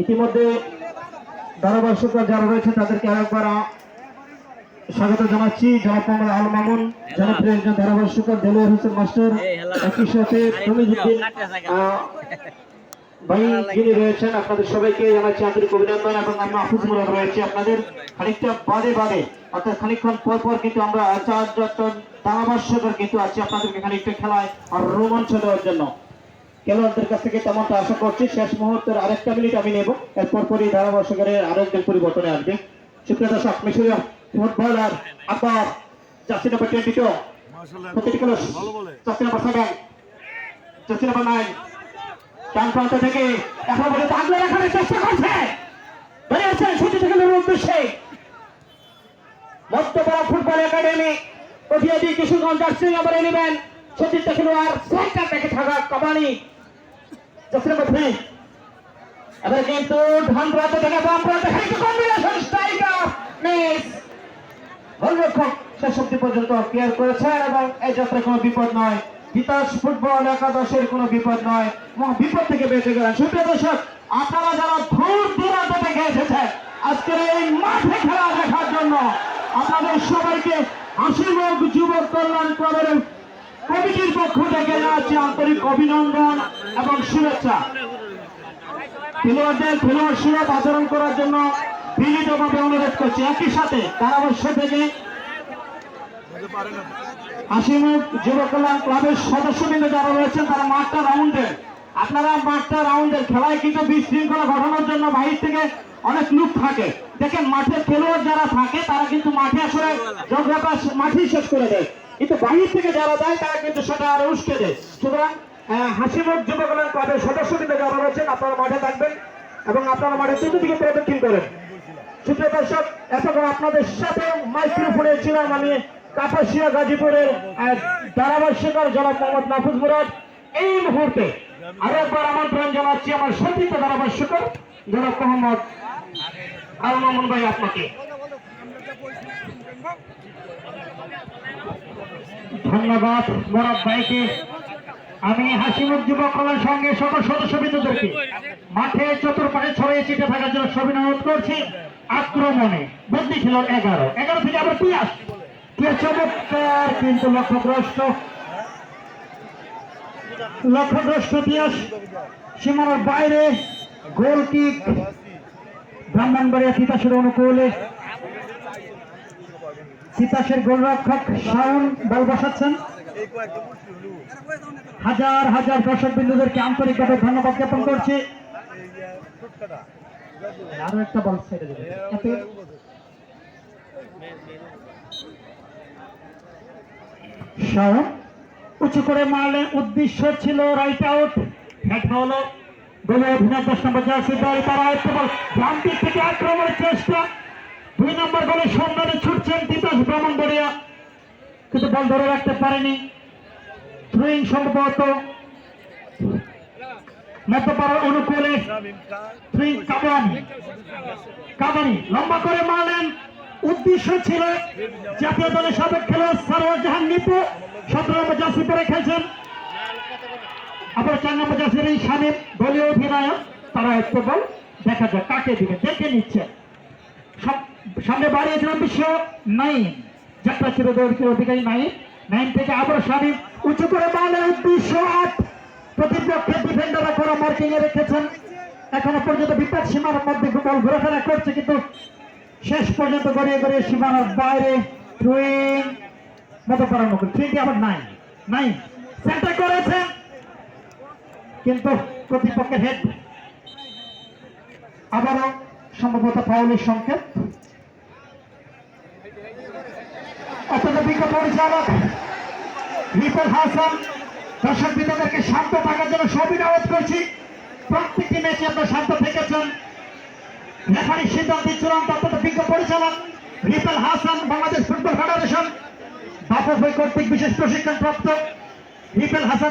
ইতিমধ্যে ধারাভাষ্যকার যারা রয়েছে তাদেরকে আরেকবার স্বাগত জানাচ্ছি। জনাব মোহাম্মদ আল মামুন, জনপ্রিয় একজন ধারাভাষ্যকার দেলোয়ার হোসেন মাস্টার, একই সাথে তমিজউদ্দিন ভাই যিনি রয়েছেন, আপনাদের সবাইকে জানাচ্ছি আন্তরিক অভিনন্দন। এবং আমি মাহফুজ মুরাদ রয়েছে আপনাদের খানিকটা বাদে অর্থাৎ খানিকক্ষণ পর পর কিন্তু আমরা চারজন ধারাভাষ্যকার কিন্তু আছি আপনাদেরকে খানিকটা খেলায় আর রোমাঞ্চ দেওয়ার জন্য। খেলোয়াড়দের কাছ থেকে তেমনটা আশা করছি। শেষ মুহূর্তের আরেকটা মিনিট আমি নেব, এরপর পরই ধারাভাষ্যকারের আরেকজন পরিবর্তনে আসবে। সুপ্রিয় দর্শক, মিশরীয় ফুটবলার আকবর, জার্সি নাম্বার 22, প্রতিটি খেলোয়াড় জার্সি নাম্বার 7, জার্সি নাম্বার 9, ডান প্রান্ত থেকে এখন পর্যন্ত আগলে রাখার চেষ্টা করছে, বেরিয়েছেন ছুটি থেকে উদ্দেশ্যে মধ্যপাড়া ফুটবল একাডেমি কটিয়াদি কিশোরগঞ্জ, জার্সি নাম্বার 11, সতীর্থ খেলোয়াড় সেন্টার ব্যাকে থাকা কাবানি, জার্সি নাম্বার 3। এবার কিন্তু ডান প্রান্ত থেকে বাম প্রান্ত থেকে কম্বিনেশন স্ট্রাইকার মিস, গোলরক্ষক শেষ অবধি পর্যন্ত ক্লিয়ার করেছেন এবং এই যাত্রায় কোনো বিপদ নয়। তিতাস ফুটবল একাদশের কোনো বিপদ নয়, বিপদ থেকে বেঁচে গেলেন। সুপ্রিয় দর্শক, আপনারা যারা দূর দূরান্ত থেকে এসেছেন আজকের এই মাঠে খেলা দেখার জন্য, আপনাদের সবাইকে হাসিমুখ যুবক কল্যাণ ক্লাবের কমিটির পক্ষ থেকে জানাচ্ছি আন্তরিক অভিনন্দন এবং শুভেচ্ছা। খেলোয়াড়দের খেলোয়াড় সুলভ আচরণ করার জন্য বিনীতভাবে অনুরোধ করছি। একই সাথে ধারাভাষ্য থেকে হাসিমুখ যুব কল্যাণ ক্লাবের সদস্যবৃন্দ যারা রয়েছেন তারা মাঠটা রাউন্ডের, আপনারা মাঠটা রাউন্ডের খেলায় কিন্তু বিশৃঙ্খলা ঘটানোর জন্য বাহির থেকে অনেক লোক থাকে। দেখেন মাঠের খেলোয়াড় যারা থাকে তারা কিন্তু মাঠে আসলে যোগ্যতা মাঠেই শেষ করে দেয়, কিন্তু বাহির থেকে যারা যায় তারা কিন্তু সেটা আরো উস্কে দেয়। সুতরাং হাসিমুখ যুব কল্যাণ ক্লাবের সদস্যবৃন্দ যারা রয়েছেন আপনারা মাঠে থাকবেন এবং আপনারা মাঠে চতুর্দিকে প্রদক্ষিণ করেন। সুপ্রিয় দর্শক, এতক্ষণ আপনাদের সাথে মাইক্রোফোনে ছিলাম আমি কাপাসিয়া গাজীপুরের ধারাভাষ্যকার জনাব মোহাম্মদ মাহফুজ মুরাদ। এই মুহূর্তে আরো একবার আমন্ত্রণ জানাচ্ছি আমার সতীর্থ ধারাভাষ্যকার জনাব মোহাম্মদ আল মামুন ভাই, আপনাকে ধন্যবাদ। মুরাদ ভাইকে আমি হাসিমুখ যুবক কল্যাণ সঙ্গে সকল সদস্যবৃন্দদেরকে মাঠে চতুর্পাশে ছড়িয়ে ছিটে থাকার জন্য সবিনয় অনুরোধ করছি। আক্রমণে বন্দী ছিল 11 থেকে আবার পিয়াস, চমৎকার কিন্তু লক্ষ্যগ্রস্ত পিয়াস সীমানার বাইরে, গোল কিক ব্রাহ্মণবাড়িয়া তিতাসের অনুকূলে। তিতাসের গোলরক্ষক শাওন বল বসাচ্ছেন। হাজার হাজার দর্শক বিন্দুদেরকে আন্তরিকভাবে ধন্যবাদ জ্ঞাপন করছি। আরো একটা বল ছেড়ে দেবে, শাওন উঁচু করে মারলেন, উদ্দেশ্য ছিল রাইট আউট, হেড হলো গোলে অধিনায়ক 10 নম্বর জার্সি দল। তারা বল ডান দিক থেকে আক্রমণের চেষ্টা, 2 নম্বর গোলের সন্ধানে ছুটছেন তিতাস ব্রাহ্মণবাড়িয়া, কিন্তু বল ধরে রাখতে পারেনি। থ্রোয়িং সম্ভবত মধ্যপাড়ার অনুকূলে, থ্রোয়িং কাবানি লম্বা করে মারলেন, উদ্দেশ্য ছিল জাতীয় দলের সাবেক খেলোয়াড় সারোয়ার জাহান নিপু, 17 নম্বর জার্সি পরে খেলছেন। আবার 4 নম্বর জার্সির এই শামীম দলীয় অধিনায়ক, তারা একটু বল দেখা যায় কাকে দিবে, দেখে নিচ্ছে। সামনে বাড়িয়েছিলাম বিশ্ব 9, যাত্রা ছিল দৌড়ের অধিকারী 9 থেকে আবার শামীম উঁচু করে মারলেন, উদ্দেশ্য 8, প্রতিপক্ষের ডিফেন্ডাররা করে মার্কিং এ রেখেছেন। এখনো পর্যন্ত বিপদ সীমার মধ্যে বল ঘোরাফেরা করছে, কিন্তু শেষ পর্যন্ত গড়িয়ে সীমানার বাইরে। থ্রোয়িং মধ্যপাড়ার মুখ, থ্রোয়িং আবার 9 সেন্টার করেছেন, কিন্তু প্রতিপক্ষের হেড, আবারও সম্ভবত ফাউলের সংকেত। অত্যন্ত পরিচালক রিপন হাসান দর্শক বৃন্দদেরকে শান্ত থাকার জন্য সবিনয় করছি। প্রত্যেকটি ম্যাচে আপনারা শান্ত থেকেছেন। রেফারির সিদ্ধান্ত চূড়ান্ত। অত্যন্ত বিজ্ঞ পরিচালক রিপন হাসান, বাংলাদেশ ফুটবল ফেডারেশন বাফুফে কর্তৃক বিশেষ প্রশিক্ষণ প্রাপ্ত রিপন হাসান।